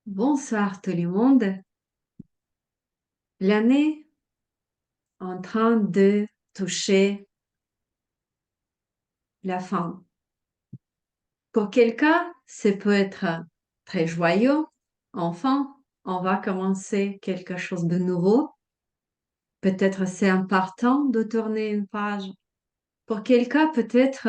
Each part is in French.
Bonsoir tout le monde. L'année en train de toucher la fin. Pour quelqu'un, ça peut être très joyeux. Enfin, on va commencer quelque chose de nouveau. Peut-être c'est important de tourner une page. Pour quelqu'un, peut-être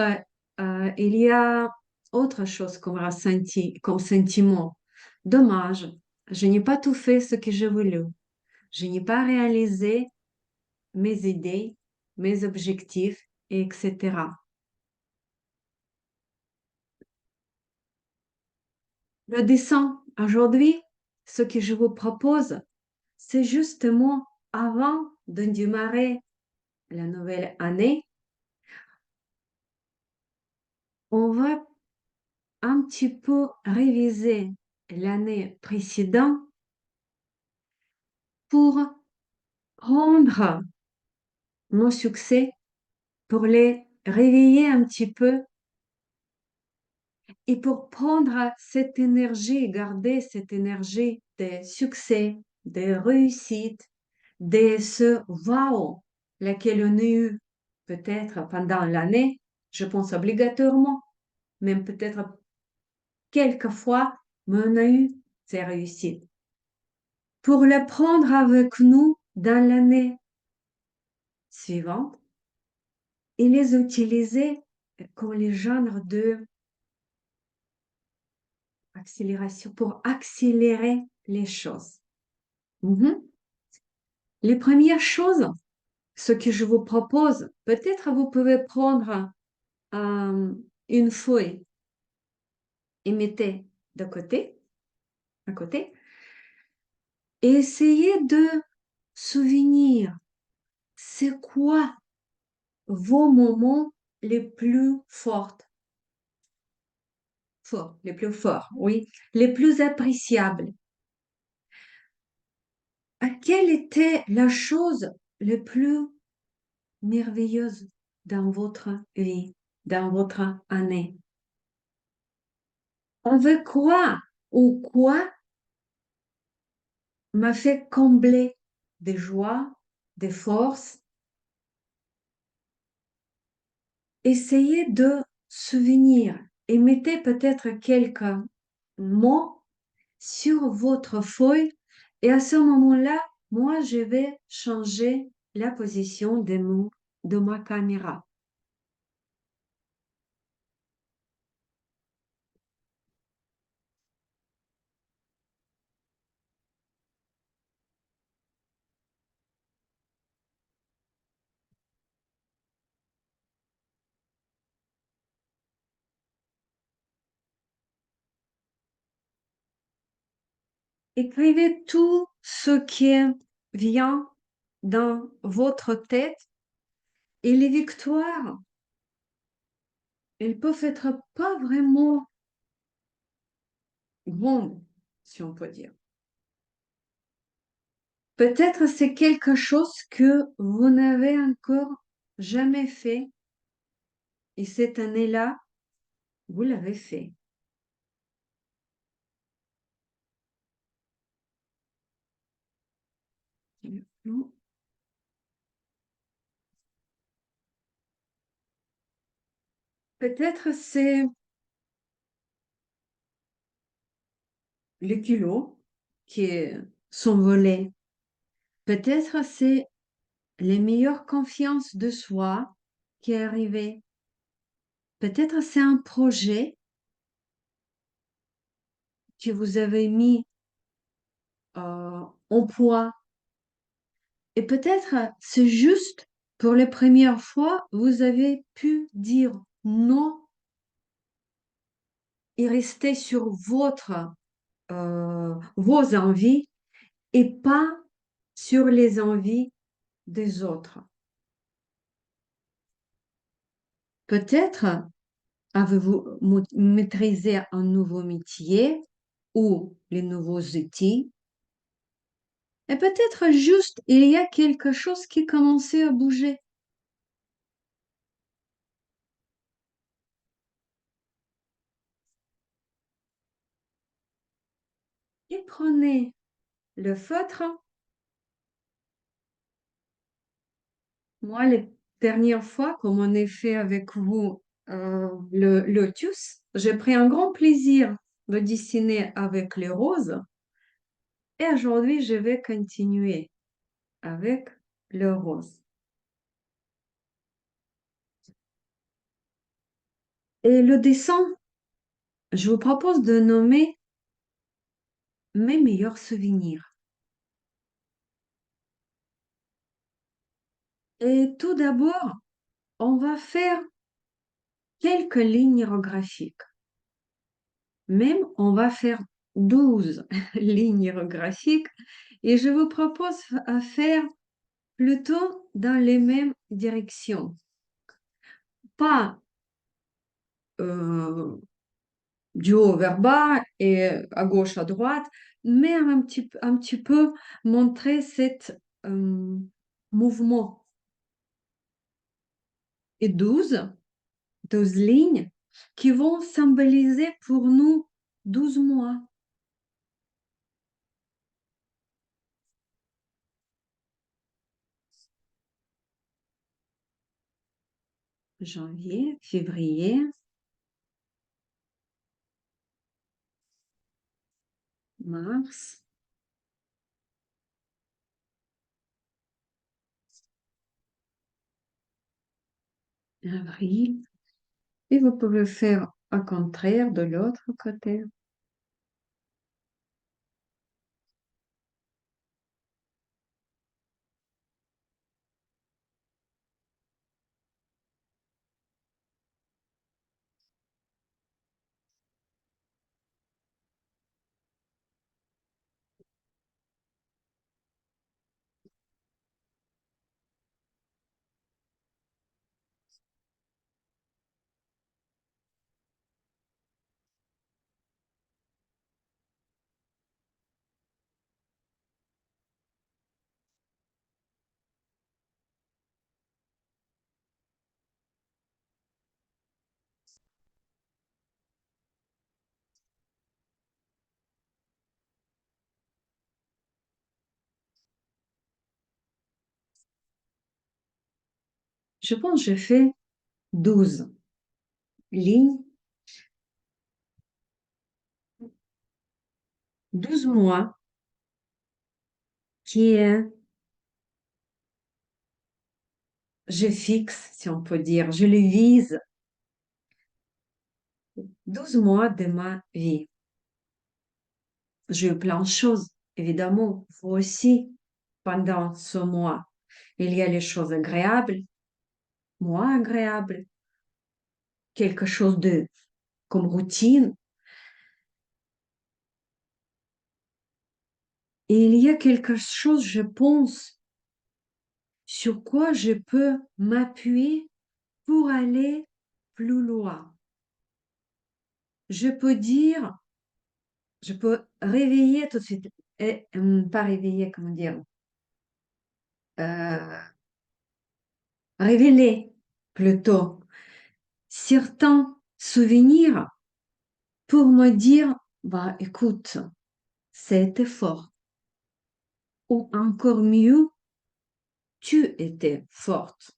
il y a autre chose comme ressenti, comme sentiment. Dommage, je n'ai pas tout fait ce que je voulais. Je n'ai pas réalisé mes idées, mes objectifs, etc. Le dessin, aujourd'hui, ce que je vous propose, c'est justement avant de démarrer la nouvelle année, on va un petit peu réviser l'année précédente pour prendre nos succès, pour les réveiller un petit peu et pour prendre cette énergie, garder cette énergie de succès, de réussite, de ce wow, laquelle on a eu peut-être pendant l'année, je pense obligatoirement, même peut-être quelques fois, mais on a eu ces réussites. Pour le prendre avec nous dans l'année suivante et les utiliser comme les genres de accélération pour accélérer les choses. Mhm. Les premières choses, ce que je vous propose, peut-être vous pouvez prendre euh, une feuille et mettez de côté, à côté, et essayez de souvenir c'est quoi vos moments les plus forts, les plus forts, oui, les plus appréciables. Quelle était la chose la plus merveilleuse dans votre vie, dans votre année? Avec quoi ou quoi m'a fait combler de joie, de force? Essayez de souvenir et mettez peut-être quelques mots sur votre feuille et à ce moment-là, moi, je vais changer la position de ma caméra. Écrivez tout ce qui vient dans votre tête et les victoires, elles peuvent être pas vraiment bonnes, si on peut dire. Peut-être c'est quelque chose que vous n'avez encore jamais fait et cette année-là, vous l'avez fait. Peut-être c'est les kilos qui s'envolaient. Peut-être c'est les meilleures confiances de soi qui est arrivée. Peut-être c'est un projet que vous avez mis en poids. Et peut-être c'est juste pour les premières fois, vous avez pu dire non et rester sur vos envies et pas sur les envies des autres. Peut-être avez-vous maîtrisé un nouveau métier ou les nouveaux outils? Et peut-être juste il y a quelque chose qui commençait à bouger. Et prenez le feutre. Moi, les dernières fois, comme on a fait avec vous le lotus, j'ai pris un grand plaisir de dessiner avec les roses. Et aujourd'hui, je vais continuer avec le rose. Et le dessin, je vous propose de nommer mes meilleurs souvenirs. Et tout d'abord, on va faire quelques lignes hiérographiques. Même, on va faire 12 lignes hiérographiques et je vous propose à faire plutôt dans les mêmes directions. Pas euh, du haut vers bas et à gauche, à droite, mais un petit peu montrer cet mouvement. Et 12 lignes qui vont symboliser pour nous 12 mois. Janvier, février, mars, avril. Et vous pouvez faire au contraire de l'autre côté. Je pense que j'ai fait 12 lignes, 12 mois, qui est, je fixe, si on peut dire, je le vise 12 mois de ma vie. J'ai eu plein de choses, évidemment, vous aussi, pendant ce mois. Il y a les choses agréables, moins agréables, quelque chose de comme routine. Et il y a quelque chose, je pense, sur quoi je peux m'appuyer pour aller plus loin. Je peux dire, je peux réveiller tout de suite, et, pas réveiller, comment dire, euh, révéler plutôt certains souvenirs pour me dire, bah écoute, c'était fort. Ou encore mieux, tu étais forte.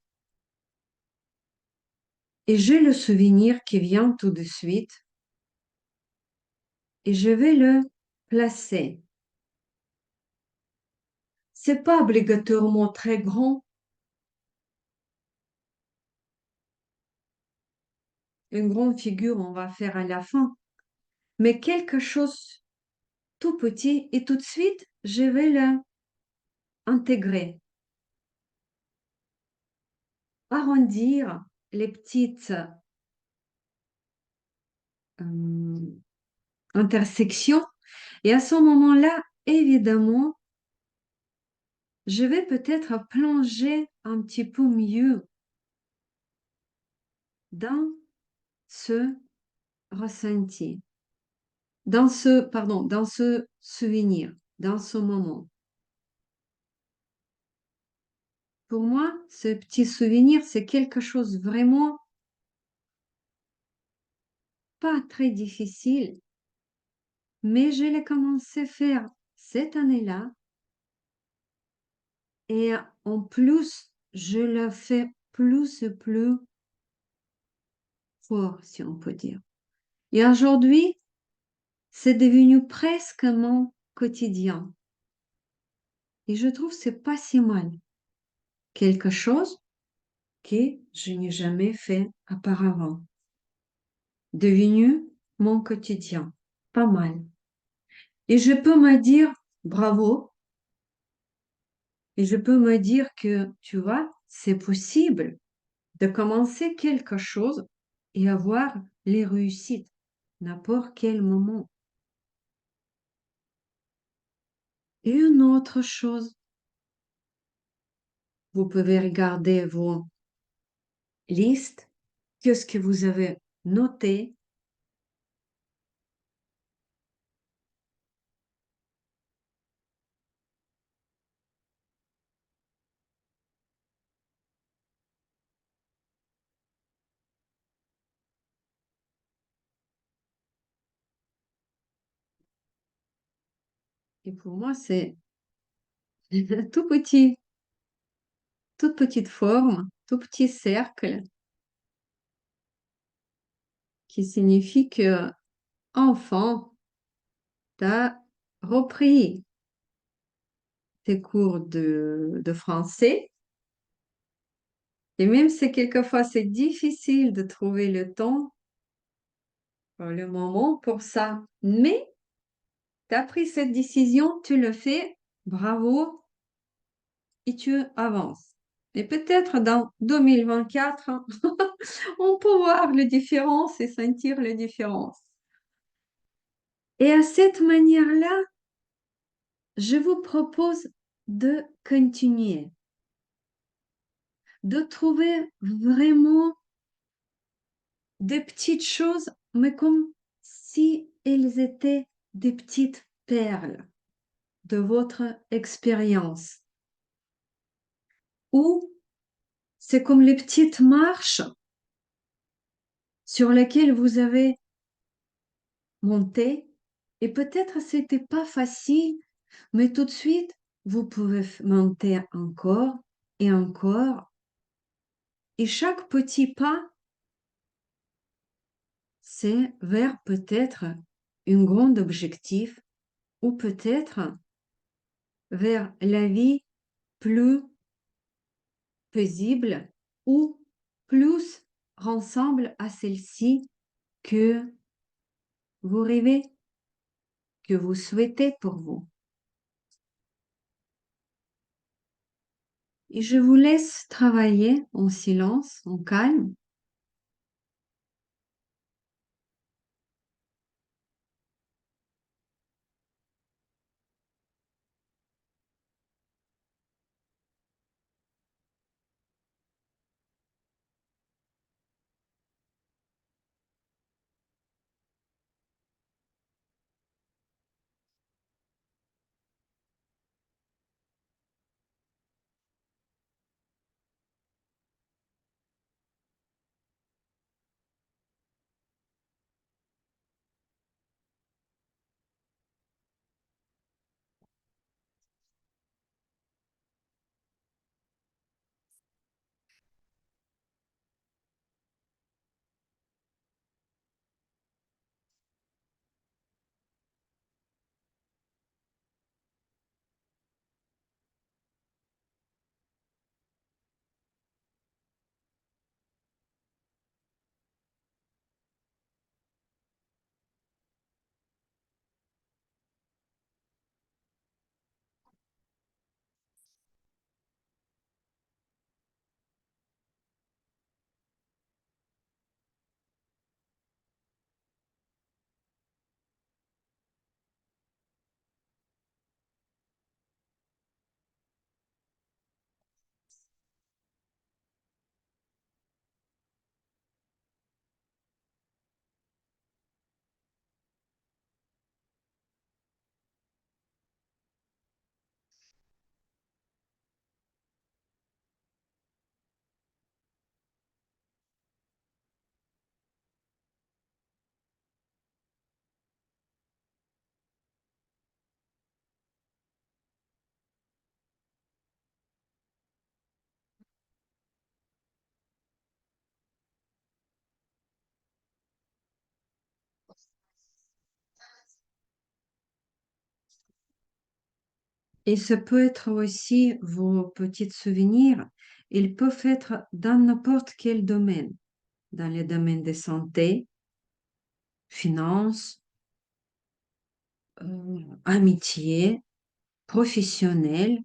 Et j'ai le souvenir qui vient tout de suite et je vais le placer. C'est pas obligatoirement très grand, une grande figure on va faire à la fin, mais quelque chose tout petit et tout de suite je vais l'intégrer, arrondir les petites euh, intersections et à ce moment-là, évidemment, je vais peut-être plonger un petit peu mieux dans ce ressenti, dans ce souvenir, dans ce moment. Pour moi, ce petit souvenir, c'est quelque chose vraiment pas très difficile mais je l'ai commencé à faire cette année-là et en plus, je le fais plus et plus fort, si on peut dire. Et aujourd'hui, c'est devenu presque mon quotidien. Et je trouve que c'est pas si mal. Quelque chose que je n'ai jamais fait auparavant. Devenu mon quotidien. Pas mal. Et je peux me dire bravo. Et je peux me dire que, tu vois, c'est possible de commencer quelque chose et avoir les réussites n'importe quel moment. Et une autre chose, vous pouvez regarder vos listes, qu'est-ce que vous avez noté. Et pour moi, c'est tout petit, toute petite forme, tout petit cercle qui signifie que, enfant, tu as repris tes cours de français. Et même si quelquefois c'est difficile de trouver le temps, le moment pour ça, mais tu as pris cette décision, tu le fais, bravo, et tu avances. Et peut-être dans 2024, on peut voir les différences et sentir les différences. Et à cette manière-là, je vous propose de continuer, de trouver vraiment des petites choses, mais comme si elles étaient des petites perles de votre expérience. Ou c'est comme les petites marches sur lesquelles vous avez monté et peut-être c'était pas facile, mais tout de suite vous pouvez monter encore et encore. Et chaque petit pas, c'est vers peut-être un grand objectif ou peut-être vers la vie plus paisible ou plus ressemble à celle-ci que vous rêvez, que vous souhaitez pour vous. Et je vous laisse travailler en silence, en calme. Et ça peut être aussi vos petits souvenirs. Ils peuvent être dans n'importe quel domaine, dans les domaines de santé, finance, amitié, professionnel.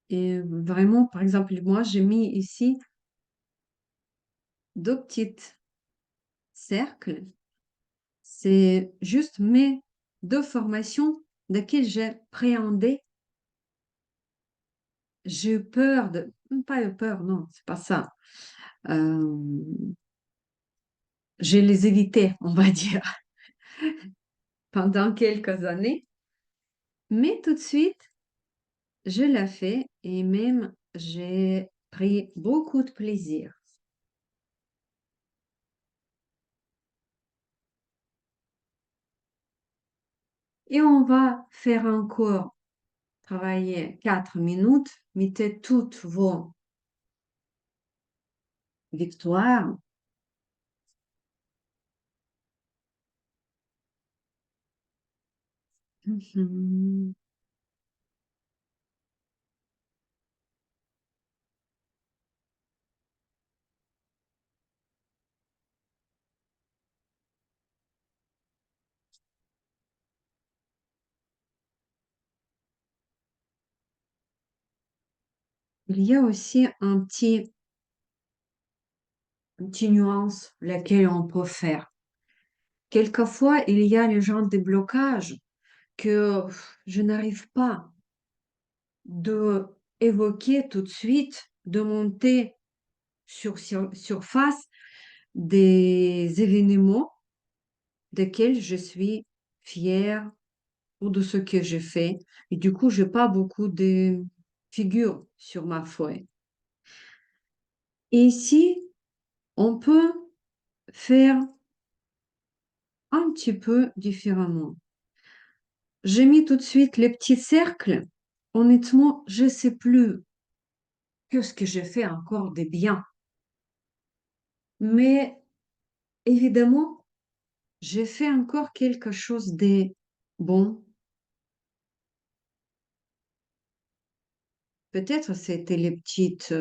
Et vraiment, par exemple, moi, j'ai mis ici deux petites cercles. C'est juste mes deux formations desquelles j'ai appréhendé. J'ai eu peur de... Pas eu peur, non, c'est pas ça. Euh, je les évitais, on va dire, pendant quelques années. Mais tout de suite, je l'ai fait et même j'ai pris beaucoup de plaisir. Et on va faire encore travailler 4 minutes, mettez toutes vos victoires. Mhm. Il y a aussi une petite nuance laquelle on peut faire. Quelquefois, il y a les gens des blocages que je n'arrive pas de évoquer tout de suite, de monter sur surface des événements desquels je suis fière ou de ce que j'ai fait. Et du coup, je n'ai pas beaucoup de figures sur ma feuille. Et ici, on peut faire un petit peu différemment. J'ai mis tout de suite les petits cercles. Honnêtement, je ne sais plus que ce que j'ai fait encore de bien. Mais évidemment, j'ai fait encore quelque chose de bon. Peut-être c'était les petites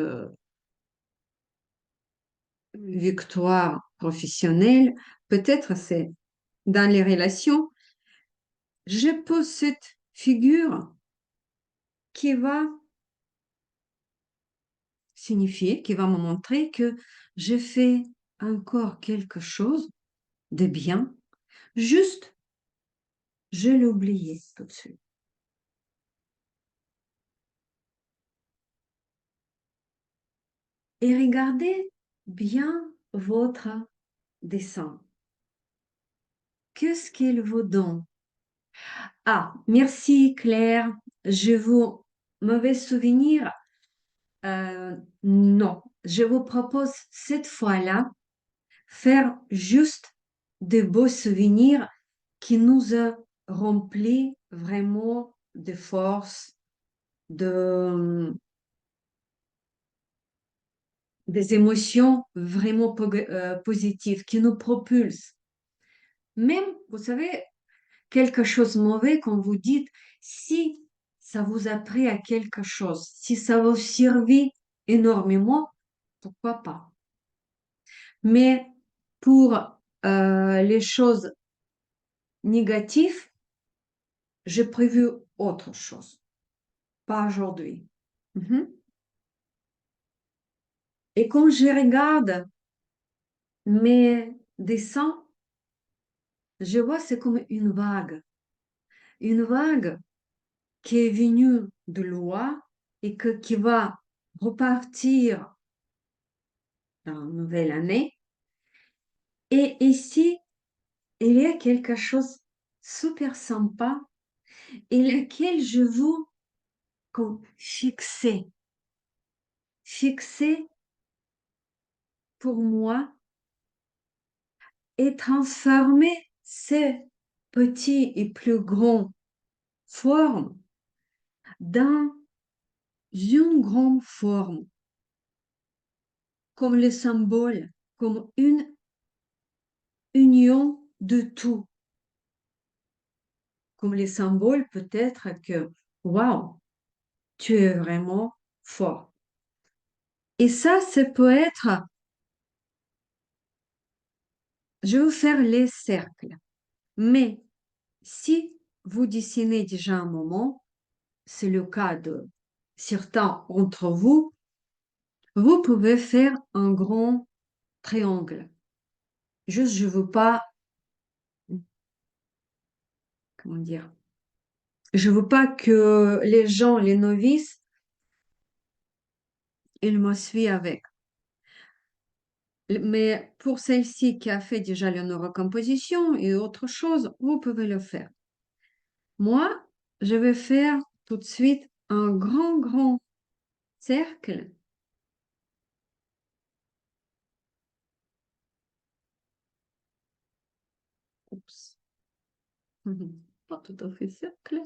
victoires professionnelles. Peut-être c'est dans les relations. Je pose cette figure qui va signifier, qui va me montrer que j'ai fait encore quelque chose de bien. Juste, je l'ai oublié tout de suite. Et regardez bien votre dessin. Qu'est-ce qu'il vous donne? Ah, merci Claire. Je vous mauvais souvenir. Non, je vous propose cette fois-là faire juste de beaux souvenirs qui nous a remplis vraiment de force, de, des émotions vraiment positives qui nous propulsent. Même, vous savez, quelque chose de mauvais quand vous dites, si ça vous a pris à quelque chose, si ça vous servi énormément, pourquoi pas? Mais pour les choses négatives, j'ai prévu autre chose, pas aujourd'hui. Mhm. Et quand je regarde mes dessins, je vois c'est comme une vague qui est venue de loin et qui va repartir dans la nouvelle année. Et ici, il y a quelque chose de super sympa et lequel je veux comme fixer pour moi et transformer ces petits et plus grands formes dans une grande forme, comme le symbole, comme une union de tout, comme les symboles peut-être que, waouh, tu es vraiment fort. Et ça peut être, je vais vous faire les cercles. Mais si vous dessinez déjà un moment, c'est le cas de certains d'entre vous, vous pouvez faire un grand triangle. Juste, je veux pas, comment dire, je veux pas que les gens, les novices, ils me suivent avec. Mais pour celle-ci qui a fait déjà le neurocomposition et autre chose, vous pouvez le faire. Moi, je vais faire tout de suite un grand cercle. Oups. Pas tout à fait cercle.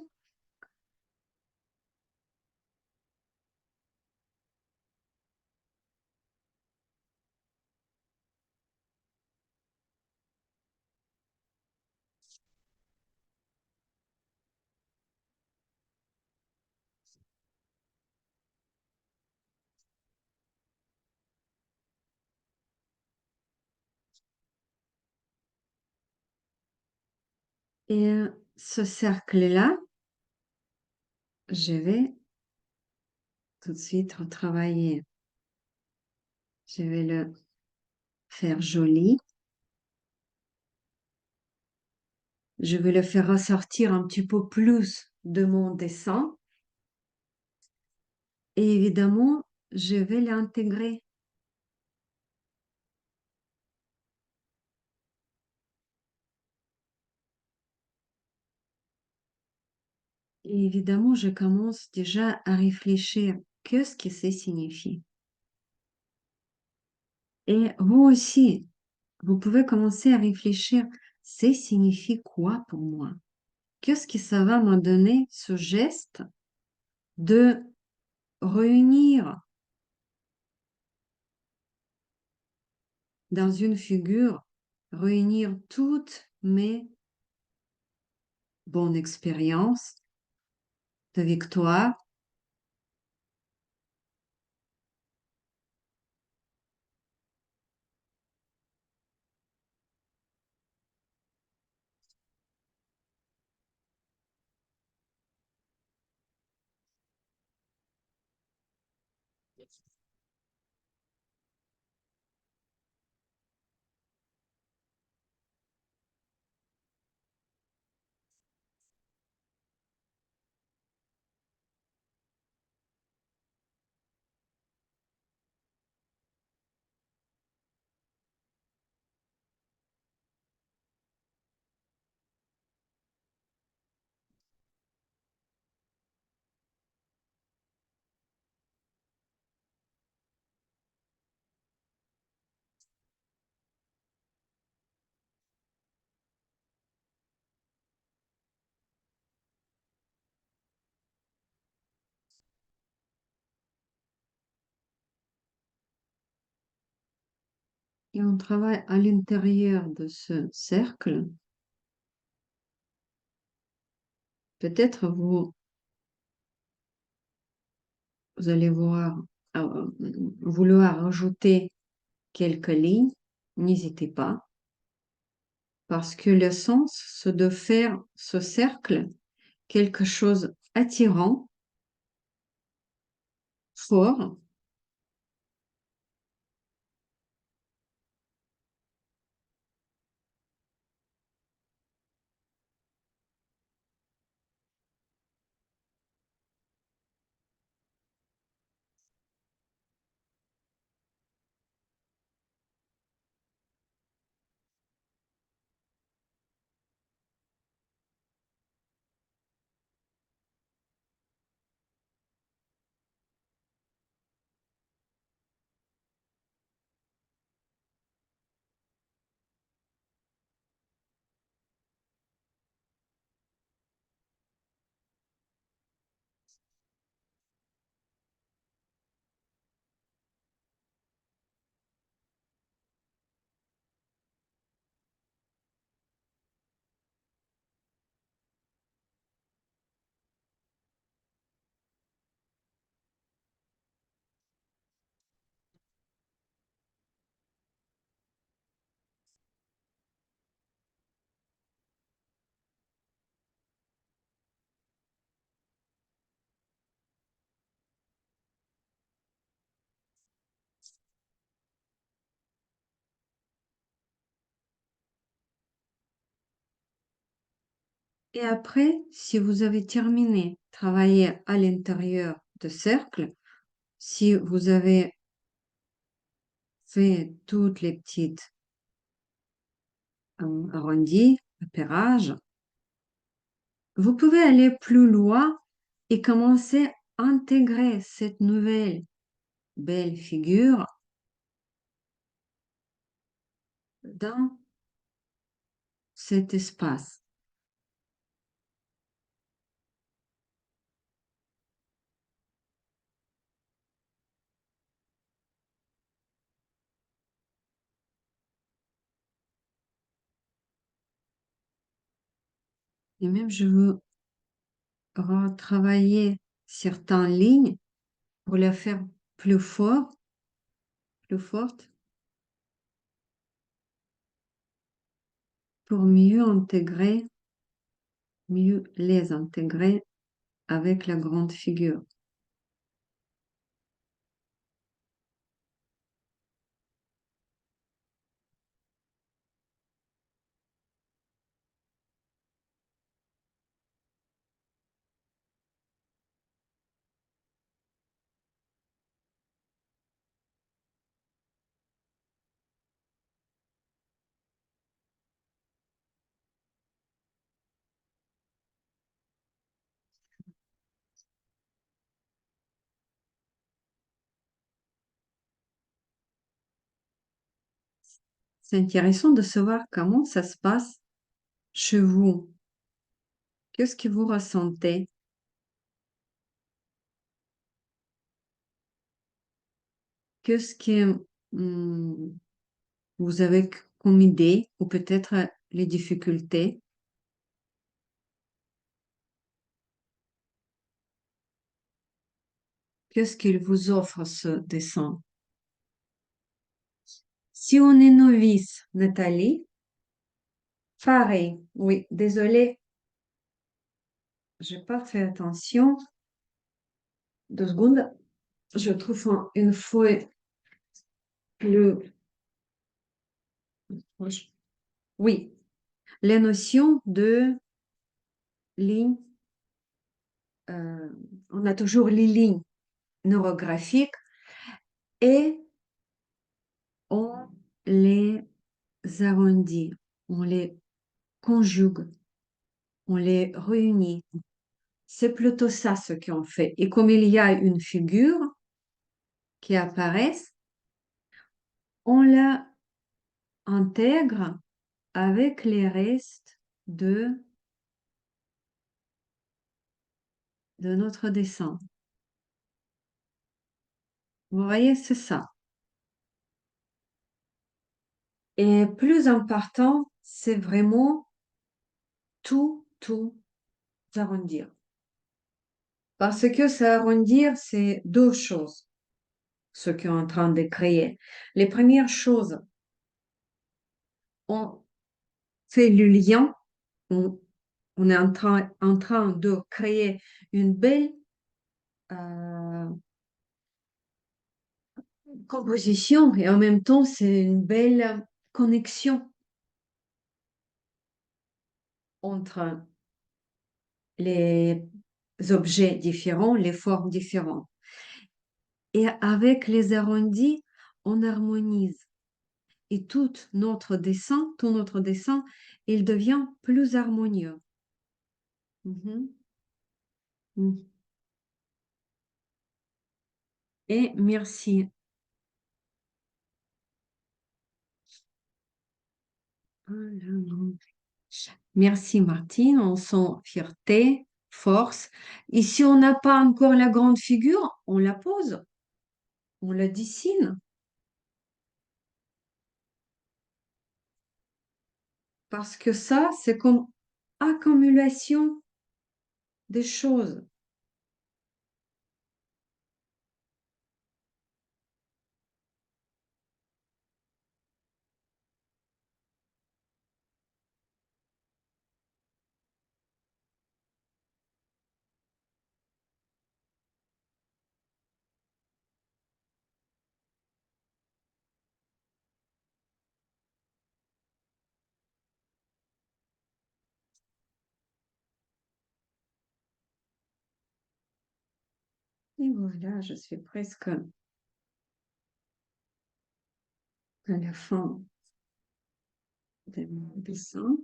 Et ce cercle-là, je vais tout de suite retravailler. Je vais le faire joli. Je vais le faire ressortir un petit peu plus de mon dessin. Et évidemment, je vais l'intégrer. Et évidemment, je commence déjà à réfléchir qu'est-ce que ça signifie. Et vous aussi, vous pouvez commencer à réfléchir, ça signifie quoi pour moi? Qu'est-ce que ça va me donner, ce geste de réunir dans une figure, réunir toutes mes bonnes expériences de victoire. Et on travaille à l'intérieur de ce cercle. Peut-être vous allez vouloir ajouter quelques lignes. N'hésitez pas, parce que le sens, c'est de faire ce cercle quelque chose attirant, fort. Et après, si vous avez terminé, travailler à l'intérieur de cercle, si vous avez fait toutes les petites arrondis, appairages, vous pouvez aller plus loin et commencer à intégrer cette nouvelle belle figure dans cet espace. Et même, je veux retravailler certaines lignes pour les faire plus fort, plus fortes, pour mieux les intégrer avec la grande figure. C'est intéressant de savoir comment ça se passe chez vous. Qu'est-ce que vous ressentez? Qu'est-ce que vous avez comme idée ou peut-être les difficultés? Qu'est-ce qu'il vous offre ce dessin? Si on est novice, Nathalie, pareil, oui, désolée, j'ai pas fait attention. 2 secondes, je trouve une feuille plus proche. Oui, les notions de ligne, euh, on a toujours les lignes neurographiques et on les arrondit, on les conjugue, on les réunit. C'est plutôt ça ce qu'on fait. Et comme il y a une figure qui apparaît, on la intègre avec les restes de notre dessin. Vous voyez, c'est ça. Et plus important, c'est vraiment tout arrondir. Parce que ça arrondir, c'est 2 choses, ce qu'on est en train de créer. Les premières choses, on fait le lien, on, on est en train de créer une belle euh, composition et en même temps, c'est une belle connexion entre les objets différents, les formes différentes. Et avec les arrondis, on harmonise. Et tout notre dessin, il devient plus harmonieux. Mhm. Mhm. Et merci. Merci Martine, on sent fierté, force. Et si on n'a pas encore la grande figure, on la pose, on la dessine. Parce que ça, c'est comme accumulation des choses. Et voilà, je suis presque à la fin de mon dessin.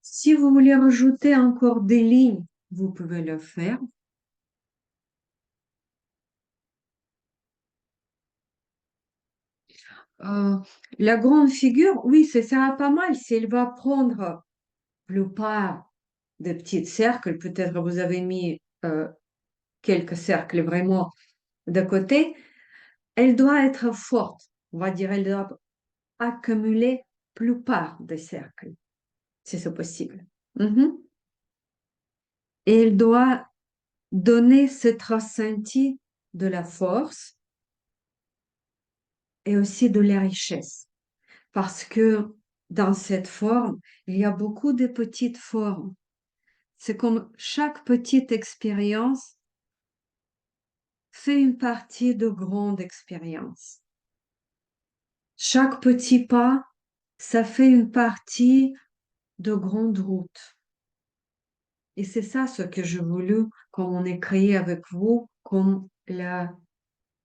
Si vous voulez rajouter encore des lignes, vous pouvez le faire. Euh, la grande figure, oui, ça sera pas mal si elle va prendre plupart des petits cercles. Peut-être vous avez mis quelques cercles vraiment de côté. Elle doit être forte. On va dire, elle doit accumuler plupart des cercles, si c'est possible. Mhm. Et elle doit donner cette ressenti de la force et aussi de la richesse. Parce que dans cette forme, il y a beaucoup de petites formes. C'est comme chaque petite expérience fait une partie de grande expérience. Chaque petit pas, ça fait une partie de grande route. Et c'est ça ce que je voulais, quand on est créé avec vous, comme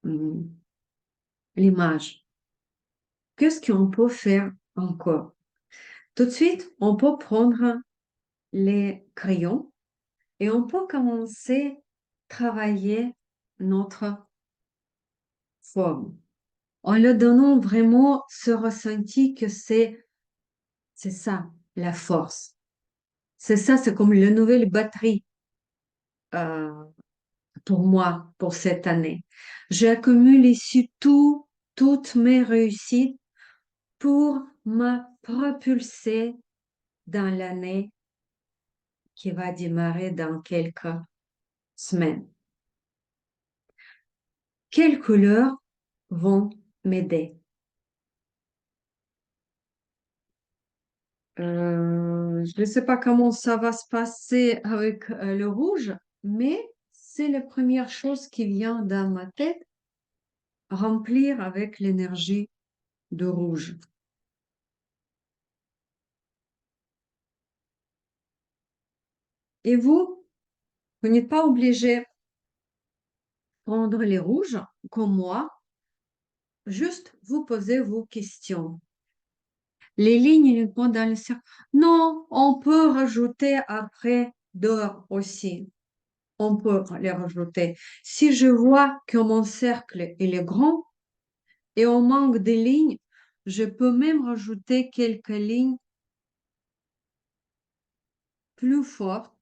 hum, l'image. Qu'est-ce qu'on peut faire encore? Tout de suite, on peut prendre les crayons et on peut commencer à travailler notre forme en leur donnant vraiment ce ressenti que c'est ça, la force. C'est ça, c'est comme la nouvelle batterie euh, pour moi, pour cette année. J'accumule ici toutes mes réussites pour me propulser dans l'année qui va démarrer dans quelques semaines. Quelles couleurs vont m'aider? Je ne sais pas comment ça va se passer avec le rouge, mais c'est la première chose qui vient dans ma tête, remplir avec l'énergie de rouge. Et vous n'êtes pas obligé de prendre les rouges comme moi, juste vous posez vos questions. Les lignes uniquement dans le cercle. Non, on peut rajouter après d'or aussi. On peut les rajouter. Si je vois que mon cercle il est grand et on manque des lignes, je peux même rajouter quelques lignes plus fortes.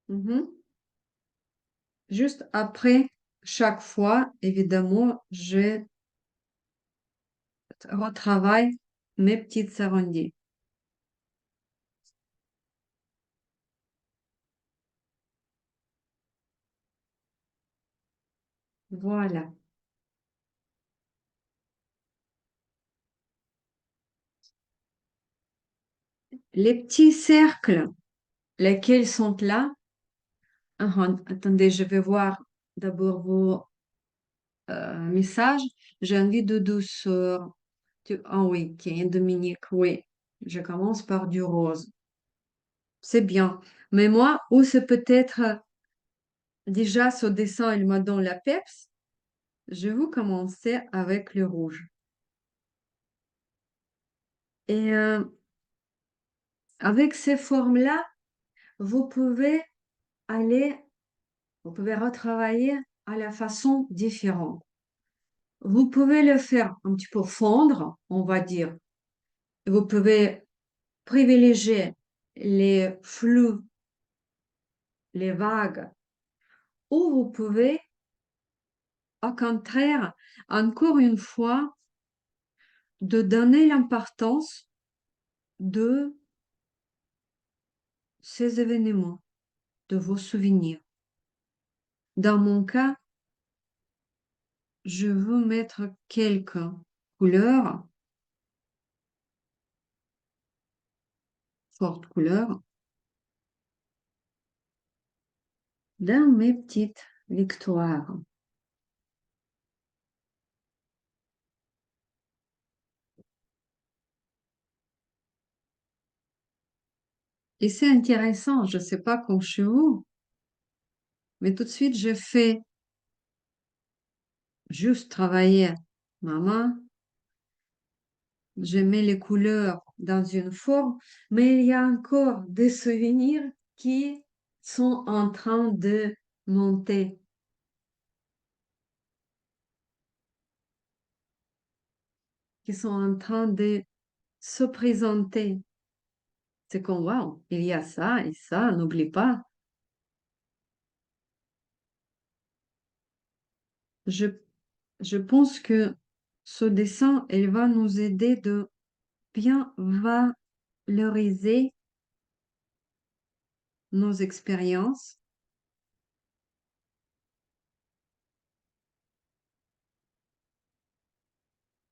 Mhm. Juste après chaque fois, évidemment, je retravaille mes petites arrondis. Voilà. Les petits cercles, lesquels sont là. Ah, attendez, je vais voir d'abord vos messages. J'ai envie de douceur. Ah oui, ok, Dominique, oui. Je commence par du rose. C'est bien. Mais moi, ou c'est peut-être déjà ce dessin, il m'a donné la peps. Je vais commencer avec le rouge. Et avec ces formes-là, vous pouvez aller, vous pouvez retravailler à la façon différente. Vous pouvez le faire un petit peu fondre, on va dire. Vous pouvez privilégier les flux, les vagues, ou vous pouvez, au contraire, encore une fois, de donner l'importance de ces événements, de vos souvenirs. Dans mon cas, je veux mettre quelques couleurs, fortes couleurs, dans mes petites victoires. Et c'est intéressant, je ne sais pas quand chez vous, mais tout de suite, je fais juste travailler ma main, je mets les couleurs dans une forme, mais il y a encore des souvenirs qui sont en train de monter, qui sont en train de se présenter. C'est comme, waouh, il y a ça et ça, n'oublie pas. Je, je pense que ce dessin, il va nous aider de bien valoriser nos expériences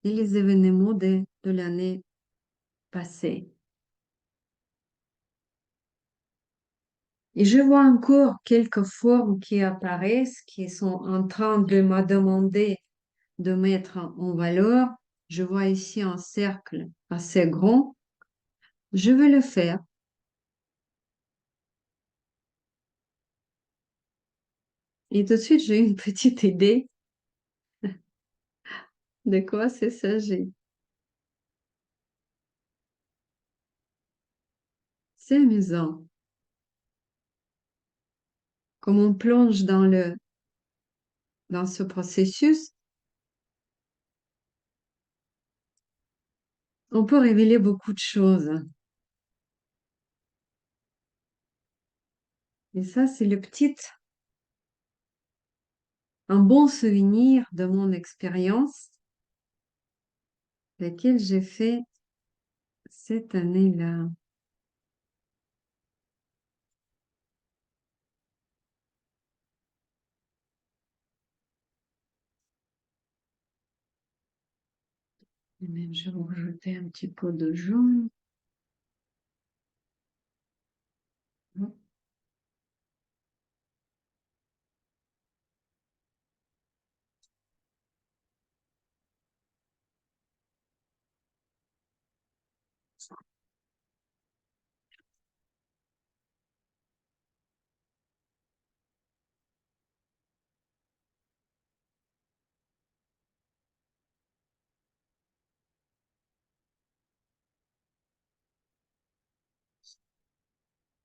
et les événements de l'année passée. Et je vois encore quelques formes qui apparaissent, qui sont en train de me demander de mettre en valeur. Je vois ici un cercle assez grand. Je vais le faire. Et tout de suite, j'ai une petite idée de quoi c'est s'agit. C'est amusant. Comme on plonge dans ce processus, on peut révéler beaucoup de choses. Et ça, c'est un bon souvenir de mon expérience, laquelle j'ai fait cette année-là. Et même, je vais rajouter un petit peu de jaune.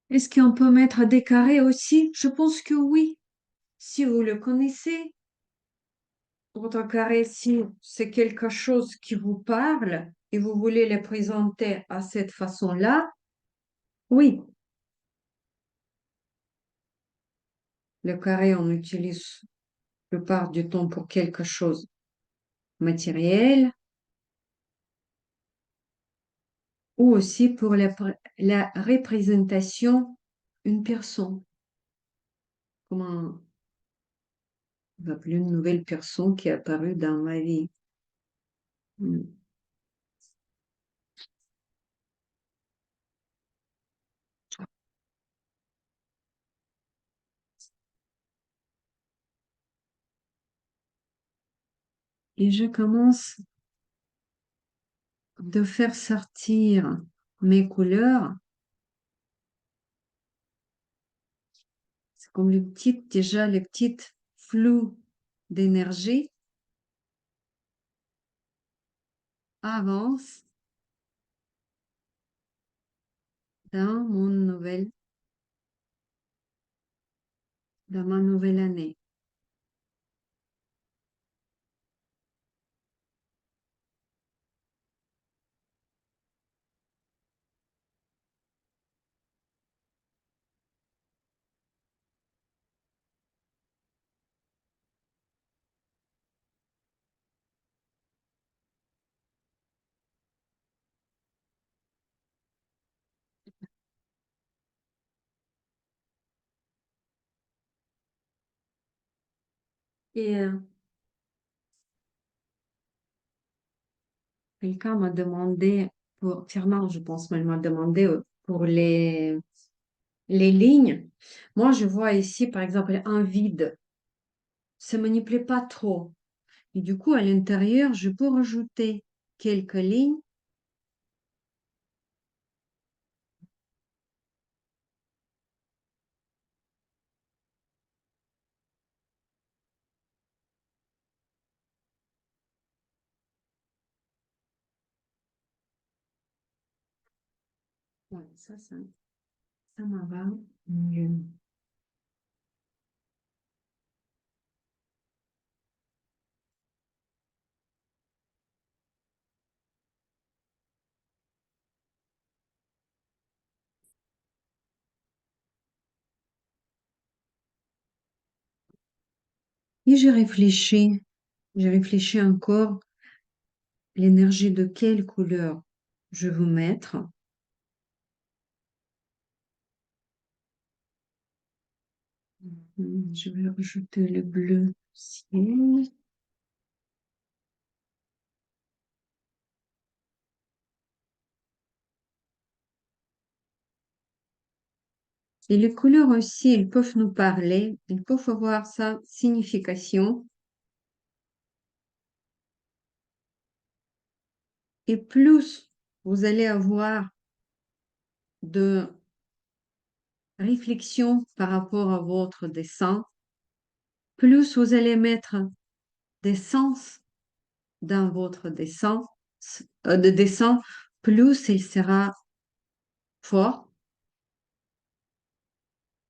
Est-ce qu'on peut mettre des carrés aussi? Je pense que oui. Si vous le connaissez, votre carré, si c'est quelque chose qui vous parle et vous voulez le présenter à cette façon-là, oui, le carré, on utilise la plupart du temps pour quelque chose matériel ou aussi pour la représentation d'une personne, comme on va appeler une nouvelle personne qui est apparue dans ma vie. Mm. Et je commence de faire sortir mes couleurs. C'est comme déjà les petites flous d'énergie avancent dans ma nouvelle année. Et quelqu'un m'a demandé, Fernand, je pense, mais elle m'a demandé pour les Les lignes, moi je vois ici par exemple un vide, ça me n'y plaît pas trop. Et du coup, à l'intérieur, je peux rajouter quelques lignes. Ouais, ça me va mieux. Et j'ai réfléchi encore l'énergie de quelle couleur je veux mettre. Je vais rajouter le bleu ciel. Et les couleurs aussi, elles peuvent nous parler, elles peuvent avoir sa signification. Et plus vous allez avoir de réflexion par rapport à votre dessin, plus vous allez mettre des sens dans votre dessin, plus il sera fort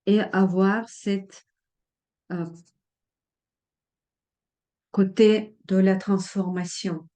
et avoir cette côté de la transformation.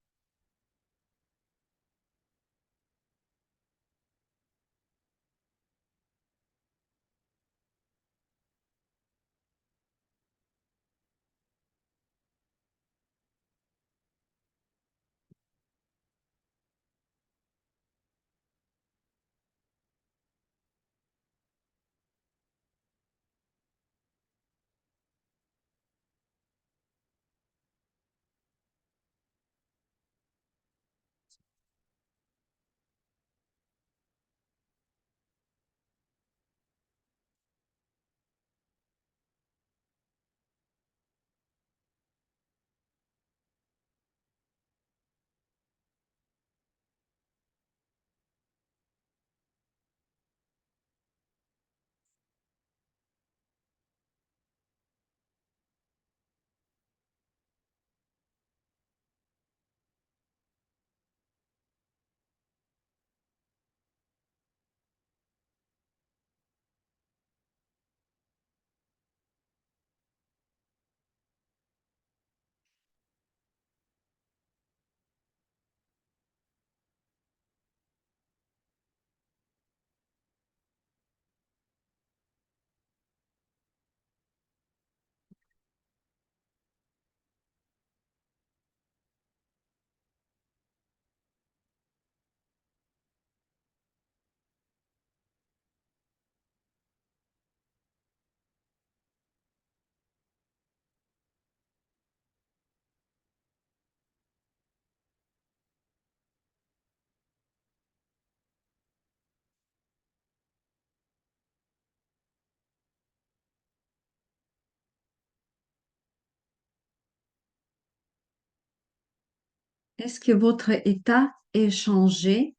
Est-ce que votre état est changé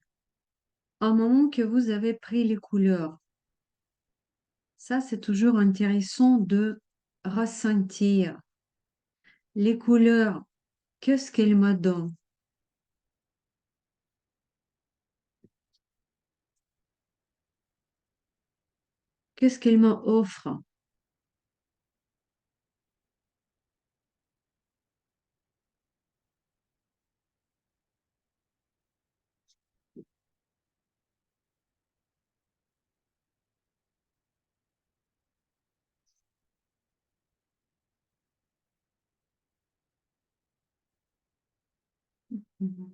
au moment que vous avez pris les couleurs? Ça, c'est toujours intéressant de ressentir les couleurs. Qu'est-ce qu'elles me donnent? Qu'est-ce qu'elles m'offrent? Mhm.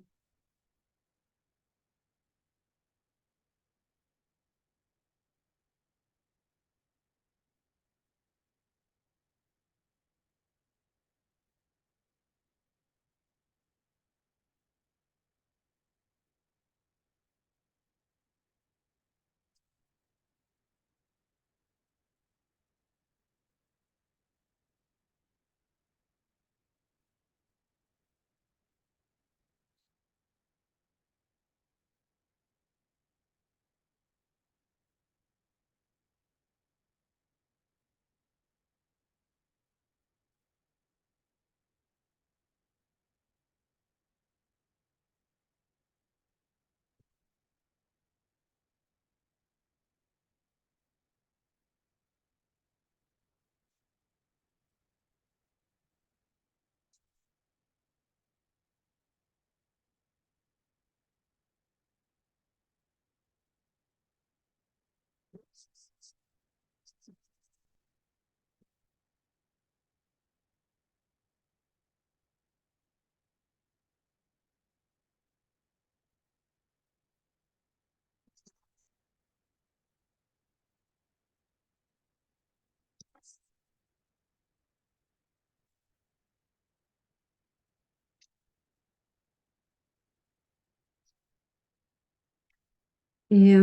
Et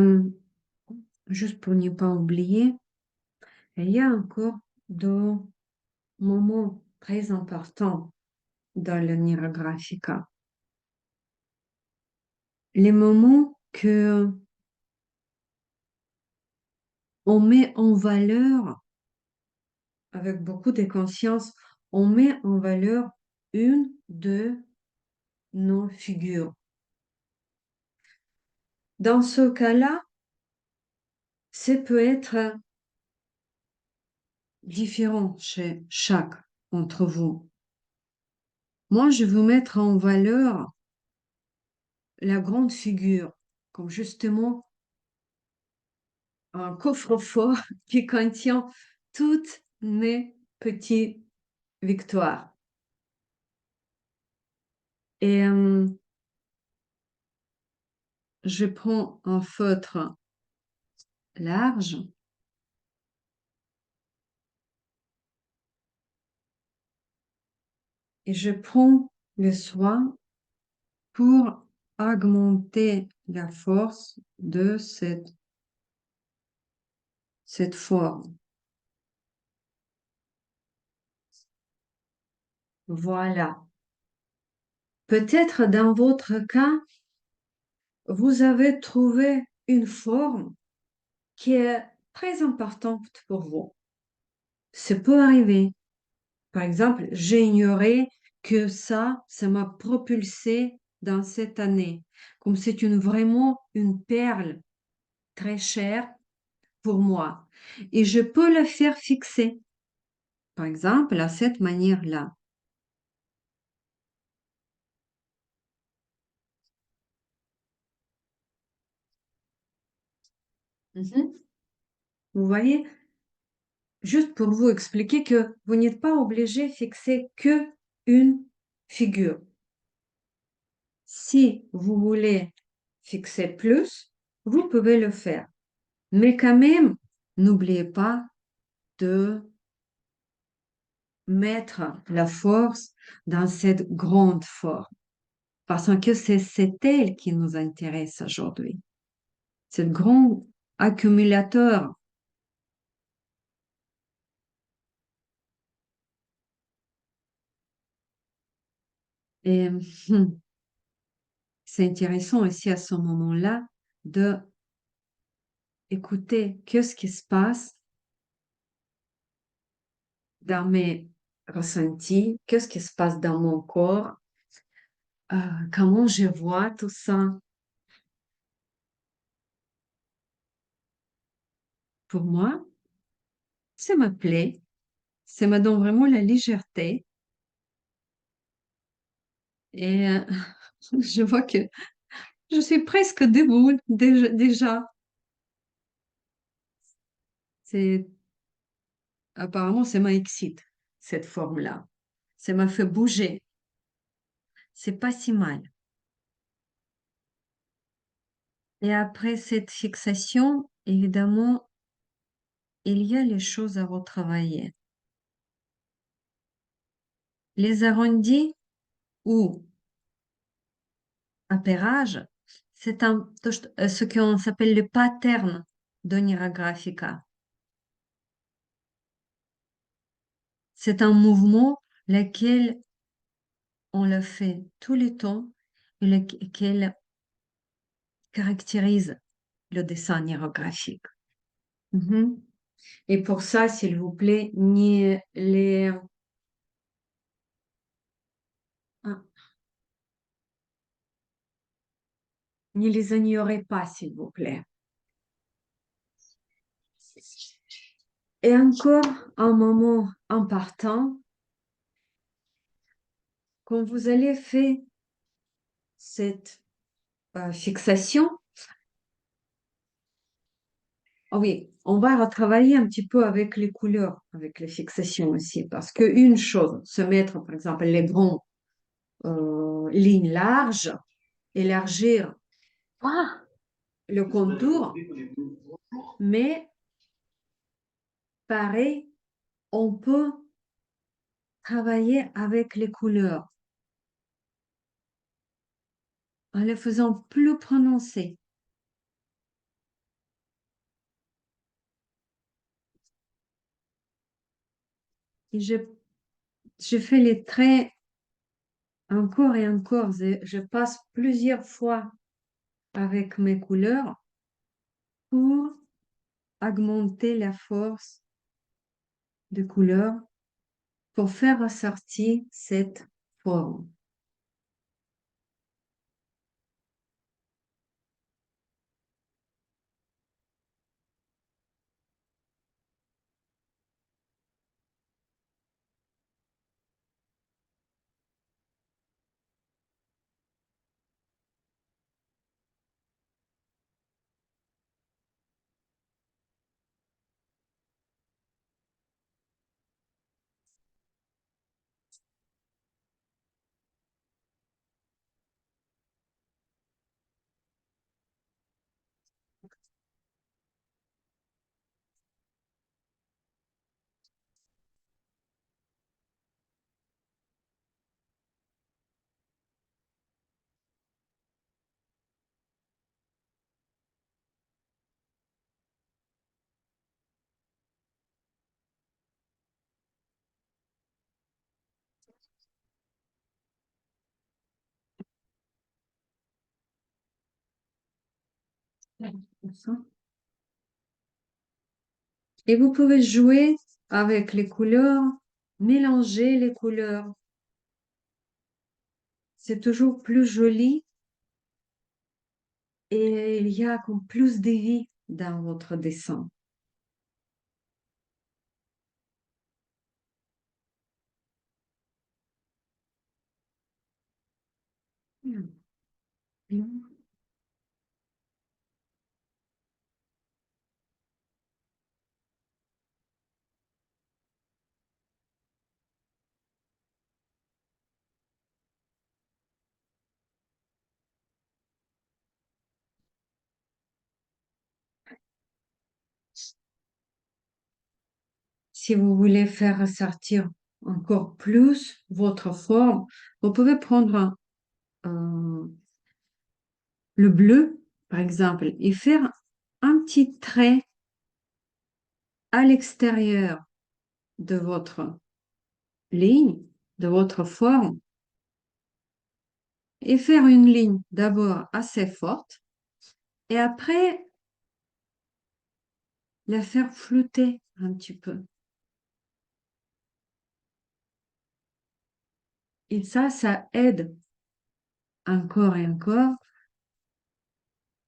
juste pour ne pas oublier, il y a encore deux moments très importants dans le Nira Graphica. Les moments que on met en valeur avec beaucoup de conscience, on met en valeur une de nos figures. Dans ce cas-là, ça peut être différent chez chaque d'entre vous. Moi, je veux mettre en valeur la grande figure, comme justement un coffre-fort qui contient toutes mes petites victoires. Et je prends un feutre large et je prends le soin pour augmenter la force de cette forme. Voilà. Peut-être dans votre cas, vous avez trouvé une forme qui est très importante pour vous. Ça peut arriver. Par exemple, j'ai ignoré que ça m'a propulsé dans cette année. Comme c'est vraiment une perle très chère pour moi. Et je peux le faire fixer, par exemple, à cette manière-là. Mhm. Vous voyez, juste pour vous expliquer que vous n'êtes pas obligé de fixer que une figure. Si vous voulez fixer plus, vous pouvez le faire. Mais quand même, n'oubliez pas de mettre la force dans cette grande forme, parce que c'est elle qui nous intéresse aujourd'hui. C'est grand accumulateur. Et c'est intéressant aussi à ce moment-là de écouter qu'est-ce qui se passe dans mes ressentis, qu'est-ce qui se passe dans mon corps, comment je vois tout ça. Pour moi, ça me plaît, ça me donne vraiment la légèreté. Et je vois que je suis presque debout déjà. C'est apparemment ça m'excite cette forme-là. Ça m'a fait bouger. C'est pas si mal. Et après cette fixation, évidemment, il y a les choses à retravailler. Les arrondis ou appairages, c'est ce qu'on s'appelle le pattern d'Onira Graphica. C'est un mouvement lequel on le fait tous les temps et lequel caractérise le dessin nérographique. Mhm. Et pour ça, s'il vous plaît, ah, ne les ignorez pas, s'il vous plaît. Et encore un moment important, quand vous allez faire cette fixation, ah oui, on va retravailler un petit peu avec les couleurs, avec les fixations aussi, parce qu'une chose, se mettre, par exemple, les grandes lignes larges, élargir le contour, mais pareil, on peut travailler avec les couleurs en les faisant plus prononcées. Et je fais les traits encore et encore. Je passe plusieurs fois avec mes couleurs pour augmenter la force de couleur, pour faire ressortir cette forme. Et vous pouvez jouer avec les couleurs, mélanger les couleurs. C'est toujours plus joli et il y a comme plus de vie dans votre dessin. Si vous voulez faire ressortir encore plus votre forme, vous pouvez prendre le bleu, par exemple, et faire un petit trait à l'extérieur de votre ligne, de votre forme, et faire une ligne d'abord assez forte, et après la faire flotter un petit peu. Et ça aide encore et encore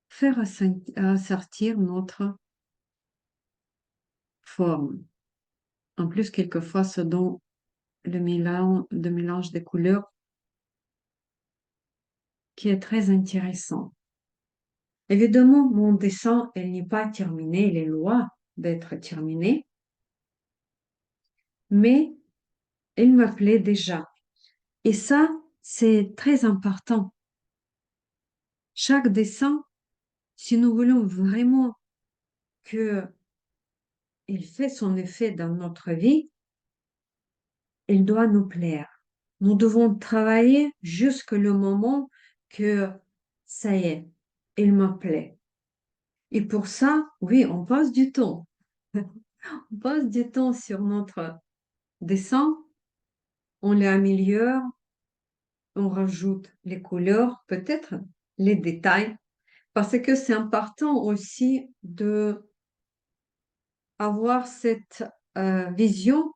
faire ressortir notre forme. En plus, quelquefois, ce dont le mélange des couleurs qui est très intéressant. Évidemment, mon dessin, elle n'est pas terminé, il est loin d'être terminé, mais il me plaît déjà. Et ça, c'est très important. Chaque dessin, si nous voulons vraiment que il fait son effet dans notre vie, il doit nous plaire. Nous devons travailler jusqu'au moment que ça y est, il me plaît. Et pour ça, oui, on passe du temps. On passe du temps sur notre dessin, on l'améliore, on rajoute les couleurs, peut-être les détails, parce que c'est important aussi de avoir cette vision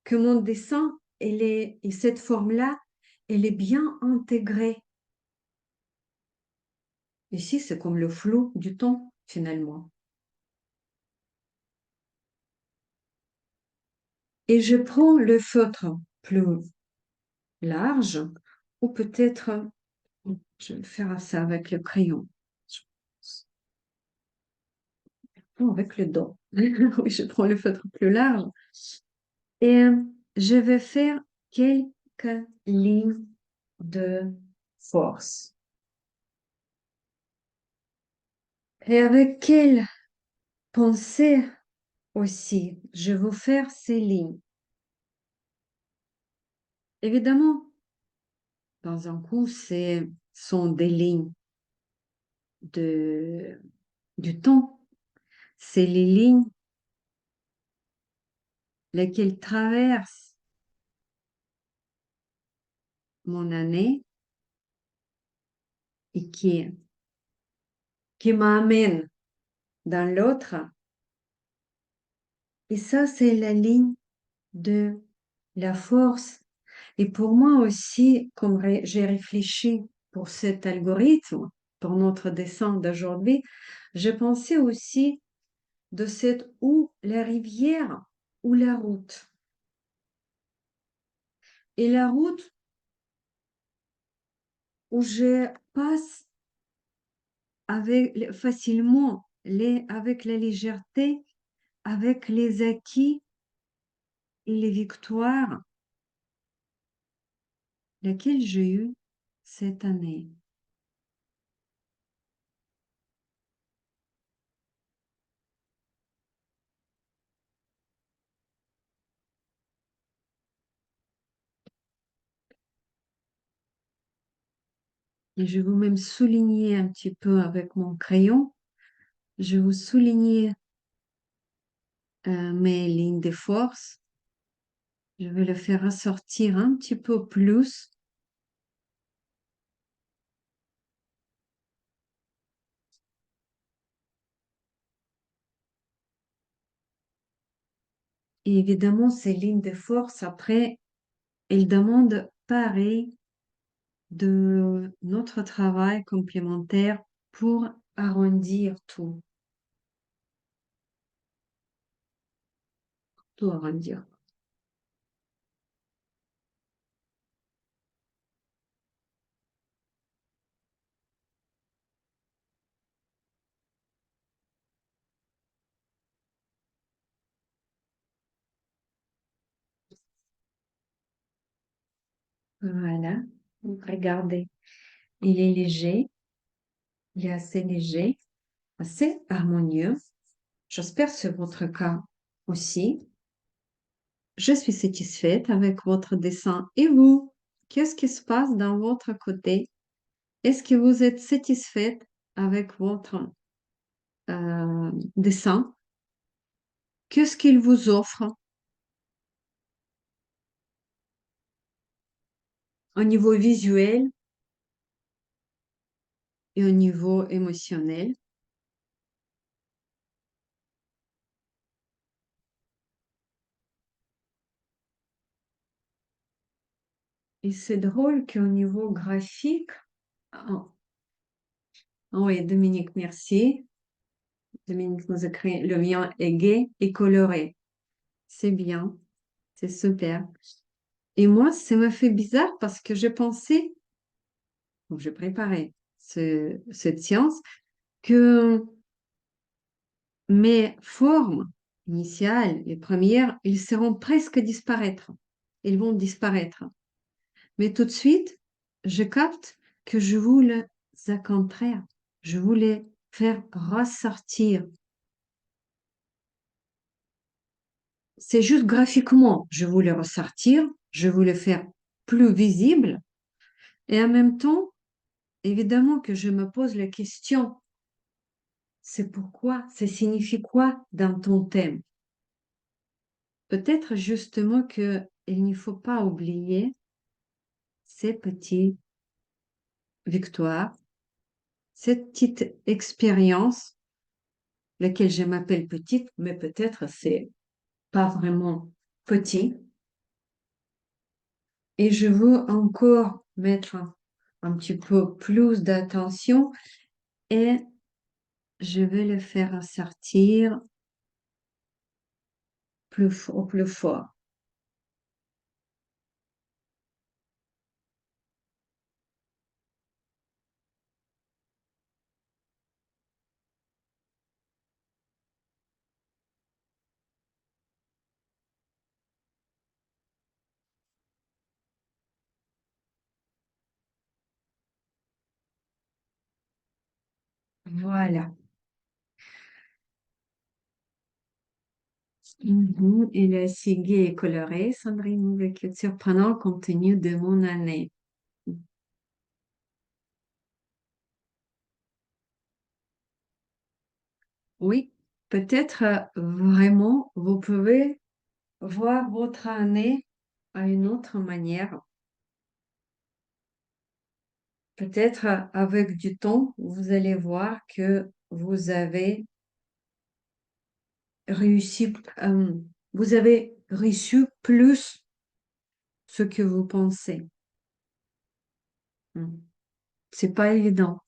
que mon dessin, et cette forme-là, elle est bien intégrée. Ici, c'est comme le flou du temps, finalement. Et je prends le feutre plus large, ou peut-être, je vais faire ça avec le crayon. Non, avec le dos. Oui, je prends le feutre plus large. Et je vais faire quelques lignes de force. Et avec quelle pensée aussi je vais faire ces lignes. Évidemment, dans un coup, ce sont des lignes de, du temps. C'est les lignes laquelle traverse mon année et qui m'amène dans l'autre. Et ça, c'est la ligne de la force. Et pour moi aussi, comme j'ai réfléchi pour cet algorithme, pour notre dessin d'aujourd'hui, j'ai pensé aussi de cette ou la rivière ou la route. Et la route où je passe avec, facilement, avec la légèreté, avec les acquis et les victoires, lesquelles j'ai eues cette année. Et je vais vous même souligner un petit peu avec mon crayon. Je vais vous souligner mes lignes de force. Je vais le faire ressortir un petit peu plus. Et évidemment, ces lignes de force, après, elles demandent pareil de notre travail complémentaire pour arrondir tout, tout arrondir. Voilà. Donc, regardez, il est léger, il est assez léger, assez harmonieux. J'espère que c'est votre cas aussi. Je suis satisfaite avec votre dessin. Et vous, qu'est-ce qui se passe dans votre côté? Est-ce que vous êtes satisfaite avec votre dessin? Qu'est-ce qu'il vous offre au niveau visuel et au niveau émotionnel? Et c'est drôle qu'au niveau graphique, ah, oui, Dominique, merci. Dominique nous écrit, le mien est gai et coloré. C'est bien, c'est super. Et moi, ça me fait bizarre parce que j'ai pensé, quand j'ai préparé cette science, que mes formes initiales, les premières, ils seront presque disparaître. Ils vont disparaître. Mais tout de suite, je capte que je voulais le contraire. Je voulais faire ressortir. C'est juste graphiquement, je voulais ressortir, je voulais faire plus visible. Et en même temps, évidemment que je me pose la question, c'est pourquoi, ça signifie quoi dans ton thème? Peut-être justement qu'il ne faut pas oublier ces petites victoires, cette petite expérience, laquelle je m'appelle petite, mais peut-être c'est pas vraiment petit. Et je veux encore mettre un petit peu plus d'attention et je vais le faire sortir plus fort. Voilà. Mhm. Et le ciguë est coloré, Sandrine, nouvelle culture prenant compte tenu de mon année. Oui, peut-être vraiment, vous pouvez voir votre année à une autre manière. Peut-être avec du temps, vous allez voir que vous avez réussi, vous avez reçu plus ce que vous pensez. Hmm. C'est pas évident.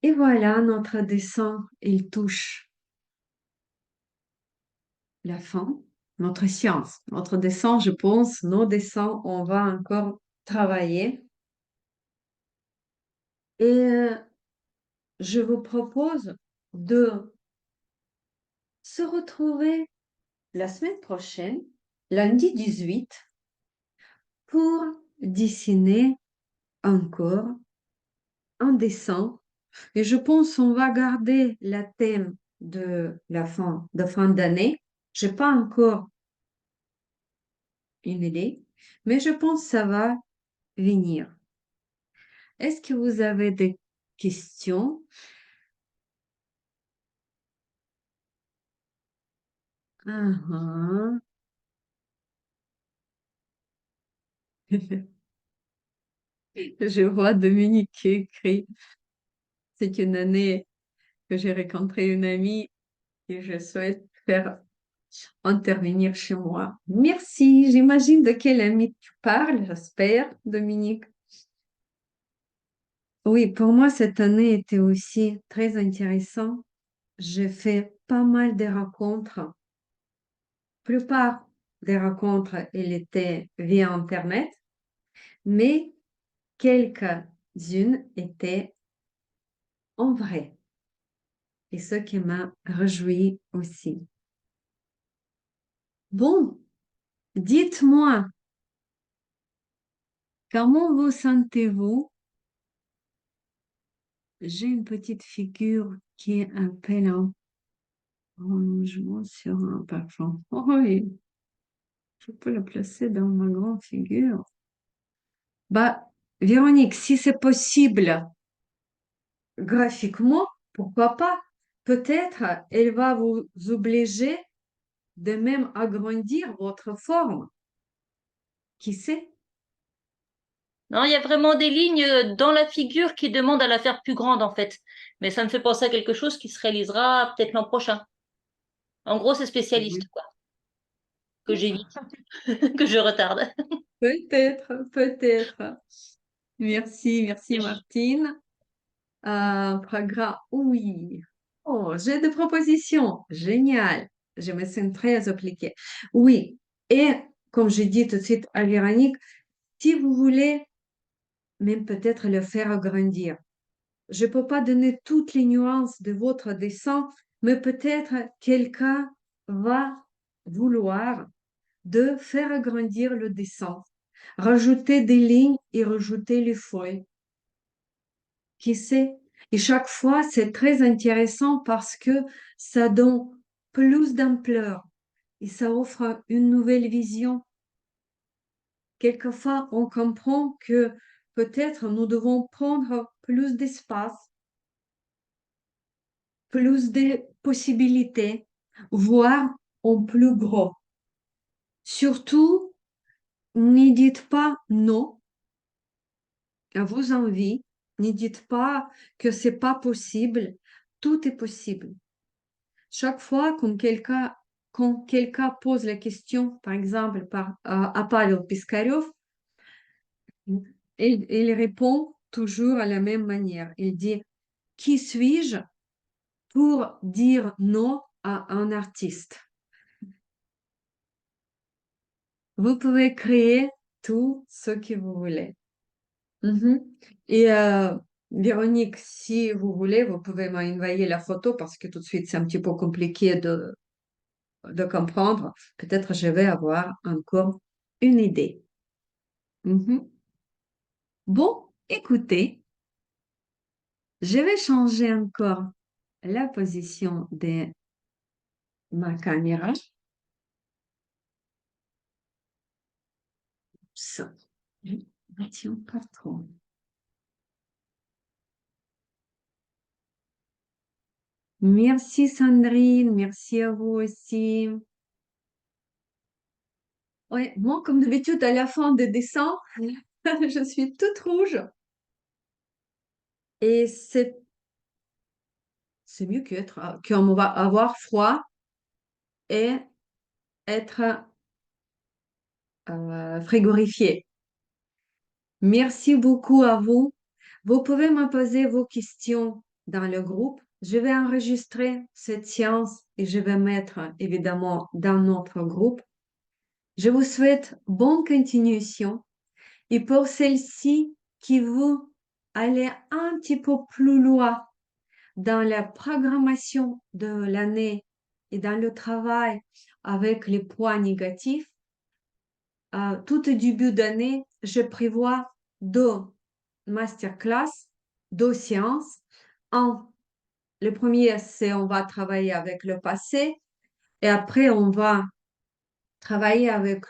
Et voilà, notre dessin, il touche la fin. Notre science, notre dessin, je pense, nos dessins, on va encore travailler. Et je vous propose de se retrouver la semaine prochaine, lundi 18, pour dessiner encore un dessin. Et je pense qu'on va garder le thème de fin d'année. Je n'ai pas encore une idée, mais je pense que ça va venir. Est-ce que vous avez des questions? Ah, ah. Je vois Dominique qui écrit. C'est une année que j'ai rencontré une amie et je souhaite faire intervenir chez moi. Merci. J'imagine de quelle amie tu parles, j'espère, Dominique. Oui, pour moi, cette année était aussi très intéressante. J'ai fait pas mal de rencontres. La plupart des rencontres, elles étaient via Internet, mais quelques-unes étaient en vrai. Et ce qui m'a réjoui aussi. Bon, dites-moi, comment vous sentez-vous? J'ai une petite figure qui est un peu un rangement sur un parfum. Oh oui, je peux la placer dans ma grande figure. Bah, Véronique, si c'est possible graphiquement, pourquoi pas? Peut-être elle va vous obliger de même agrandir votre forme. Qui sait? Non, il y a vraiment des lignes dans la figure qui demandent à la faire plus grande, en fait. Mais ça me fait penser à quelque chose qui se réalisera peut-être l'an prochain. En gros, c'est spécialiste, Oui. quoi, que j'évite, que je retarde. Peut-être, peut-être. Merci, merci Martine. Programme, oui. Oh, j'ai des propositions. Génial. Je me sens très appliquée. Oui. Et comme je dis tout de suite à Véronique, si vous voulez même peut-être le faire agrandir. Je ne peux pas donner toutes les nuances de votre dessin, mais peut-être quelqu'un va vouloir de faire agrandir le dessin, rajouter des lignes et rajouter les feuilles. Qui sait? Et chaque fois, c'est très intéressant parce que ça donne plus d'ampleur et ça offre une nouvelle vision. Quelquefois, on comprend que peut-être nous devons prendre plus d'espace, plus de possibilités, voire en plus gros. Surtout, n'y dites pas non à vos envies, n'y dites pas que c'est pas possible. Tout est possible. Chaque fois quand quelqu'un pose la question, par exemple à Pavel Piskarev, il répond toujours à la même manière. Il dit, qui suis-je pour dire non à un artiste? Vous pouvez créer tout ce que vous voulez. Mhm. Et Véronique, si vous voulez, vous pouvez m'envoyer la photo parce que tout de suite, c'est un petit peu compliqué de comprendre. Peut-être je vais avoir encore une idée. Mhm. Bon, écoutez, je vais changer encore la position de ma caméra. Ça, je ne tiens pas trop. Merci Sandrine, merci à vous aussi. Oui, moi, comme d'habitude, à la fin de décembre, je suis toute rouge. Et c'est mieux qu'on va avoir froid et être frigorifié. Merci beaucoup à vous. Vous pouvez me poser vos questions dans le groupe. Je vais enregistrer cette séance et je vais mettre évidemment dans notre groupe. Je vous souhaite bonne continuation. Et pour celle-ci qui vous allez un petit peu plus loin dans la programmation de l'année et dans le travail avec les points négatifs, tout au début d'année, je prévois deux masterclass, deux séances. Le premier, c'est on va travailler avec le passé et après, on va travailler avec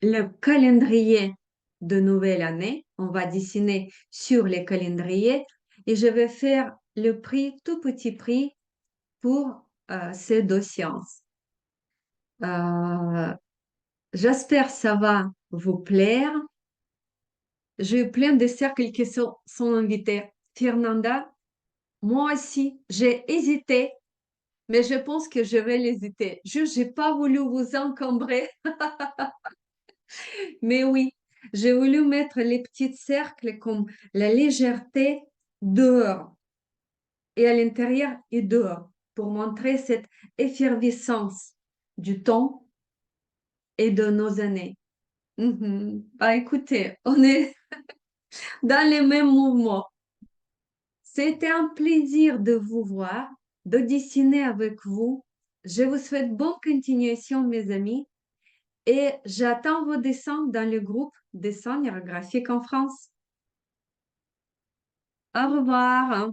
le calendrier de nouvelle année. On va dessiner sur les calendriers et je vais faire le prix, tout petit prix pour ces deux séances. J'espère que ça va vous plaire. J'ai plein de cercles qui sont invités. Fernanda, moi aussi, j'ai hésité, mais je pense que je vais l'hésiter. Je n'ai pas voulu vous encombrer, mais oui, j'ai voulu mettre les petits cercles comme la légèreté dehors et à l'intérieur et dehors pour montrer cette effervescence du temps et de nos années. Bah écoutez, on est dans les mêmes mouvements. C'était un plaisir de vous voir, de dessiner avec vous. Je vous souhaite bonne continuation, mes amis, et j'attends vos dessins dans le groupe Dessins graphiques en France. Au revoir.